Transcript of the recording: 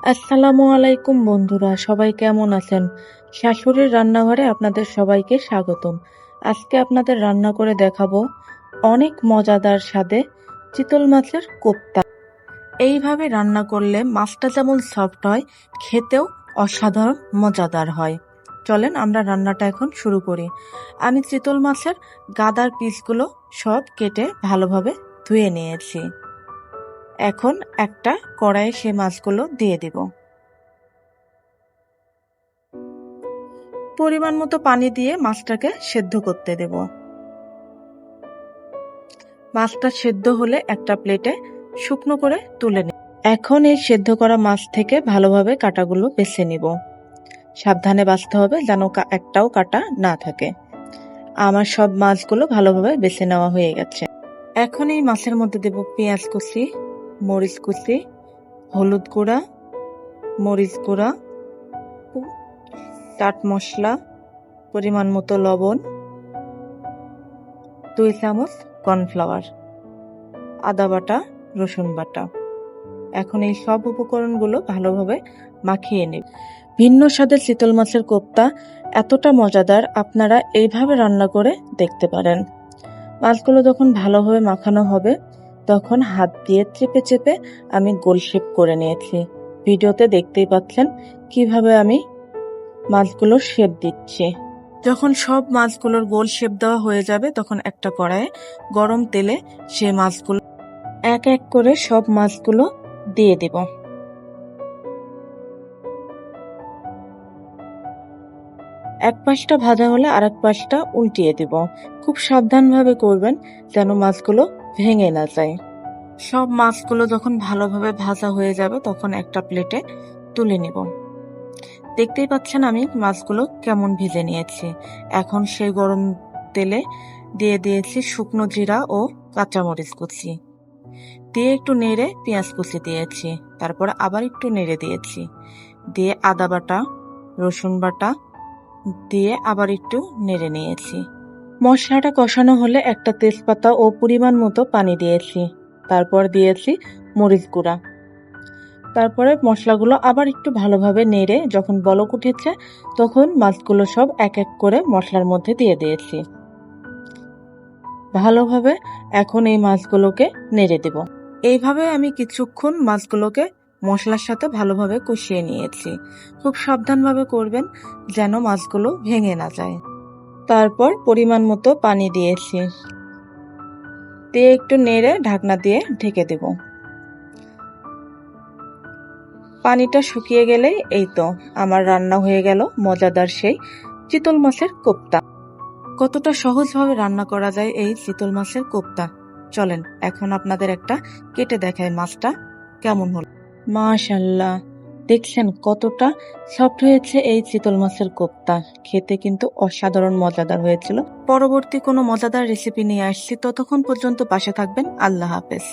আসসালামু আলাইকুম বন্ধুরা, সবাই কেমন আছেন? শাশুড়ির রান্নাঘরে আপনাদের সবাইকে স্বাগতম। আজকে আপনাদের রান্না করে দেখাবো অনেক মজাদার স্বাদে চিতল মাছের কোপ্তা। এইভাবে রান্না করলে মাছটা যেমন সফট হয়, খেতেও অসাধারণ মজাদার হয়। চলেন আমরা রান্নাটা এখন শুরু করি। আমি চিতল মাছের গাদার পিসগুলো সব কেটে ভালোভাবে ধুয়ে নিয়েছি। এখন একটা কড়াইয়ে সে মাছগুলো দিয়ে দিব। পরিমাণ মতো পানি দিয়ে মাছটাকে সেদ্ধ করতে দেব। মাছটা সেদ্ধ হলে একটা প্লেটে শুকনো করে তুলে নেব। এখন এই সেদ্ধ করা মাছ থেকে ভালোভাবে কাঁটাগুলো বেছে নিব। সাবধানে বাছতে হবে যেন একটাও কাঁটা না থাকে। আমার সব মাছগুলো ভালোভাবে বেছে নেওয়া হয়ে গেছে। এখন এই মাছের মধ্যে দেব পেঁয়াজ কুচি, মরিচ কুচি, হলুদ গুঁড়া, মরিচ গুঁড়া, চাট মশলা, পরিমাণ মতো লবণ, 2 চামচ কর্নফ্লাওয়ার, আদা বাটা, রসুন বাটা। এখন এই সব উপকরণগুলো ভালোভাবে মাখিয়ে নেব। ভিন্ন স্বাদের চিতল মাছের কোপ্তা এতটা মজাদার, আপনারা এইভাবে রান্না করে দেখতে পারেন। মাছগুলো যখন ভালোভাবে মাখানো হবে তখন হাত দিয়ে চেপে চেপে আমি গোল শেপ করে নিয়েছি। ভিডিওতে দেখতেই পাচ্ছেন কিভাবে আমি মাছগুলোর শেপ দিচ্ছি। যখন সব মাছগুলোর গোল শেপ দেওয়া হয়ে যাবে তখন একটা কড়াইয়ে গরম তেলে সে মাছগুলো এক এক করে সব মাছগুলো দিয়ে দেব। এক পাশটা ভাজা হলে আরেক পাশটা উল্টিয়ে দেব। খুব সাবধানভাবে করবেন যেন মাছগুলো ভেঙে না যায়। সব মাছগুলো যখন ভালোভাবে ভাজা হয়ে যাবে তখন একটা প্লেটে তুলে নেব। দেখতেই পাচ্ছেন আমি মাছগুলো কেমন ভেজে নিয়েছি। এখন সেই গরম তেলে দিয়ে দিয়েছি শুকনো জিরা ও কাঁচামরিচ কুচি, দিয়ে একটু নেড়ে পেঁয়াজ কুচি দিয়েছি, তারপর আবার একটু নেড়ে দিয়েছি, দিয়ে আদা বাটা, রসুন বাটা দিয়ে আবার একটু নেড়ে নিয়েছি। মশলাটা কষানো হলে একটা তেজপাতা ও পরিমাণ মতো পানি দিয়েছি, তারপর দিয়েছি মরিচ গুঁড়া। তারপরে মশলাগুলো আবার একটু ভালোভাবে নেড়ে যখন বলক উঠেছে তখন মাছগুলো সব এক এক করে মশলার মধ্যে দিয়ে দিয়েছি। ভালোভাবে এখন এই মাছগুলোকে নেড়ে দেব। এইভাবে আমি কিছুক্ষণ মাছগুলোকে মশলার সাথে ভালোভাবে কষিয়ে নিয়েছি। খুব সাবধানভাবে করবেন যেন মাছগুলো ভেঙে না যায়। তারপর পরিমাণ মতো পানি দিয়েছি, দিয়ে একটু নেড়ে ঢাকনা দিয়ে ঢেকে দেব। পানিটা শুকিয়ে গেলেই এই তো আমার রান্না হয়ে গেল মজাদার সেই চিতল মাছের কোপ্তা। কতটা সহজভাবে রান্না করা যায় এই চিতল মাছের কোপ্তা, চলেন এখন আপনাদের একটা কেটে দেখাই মাছটা কেমন হলো। মাশাআল্লাহ, দেখছেন কতটা সফট হয়েছে এই চিতল মাছের কোপ্তা। খেতে কিন্তু অসাধারণ মজাদার হয়েছিল। পরবর্তী কোনো মজাদার রেসিপি নিয়ে আসছি, ততক্ষণ পর্যন্ত পাশে থাকবেন। আল্লাহ হাফেজ।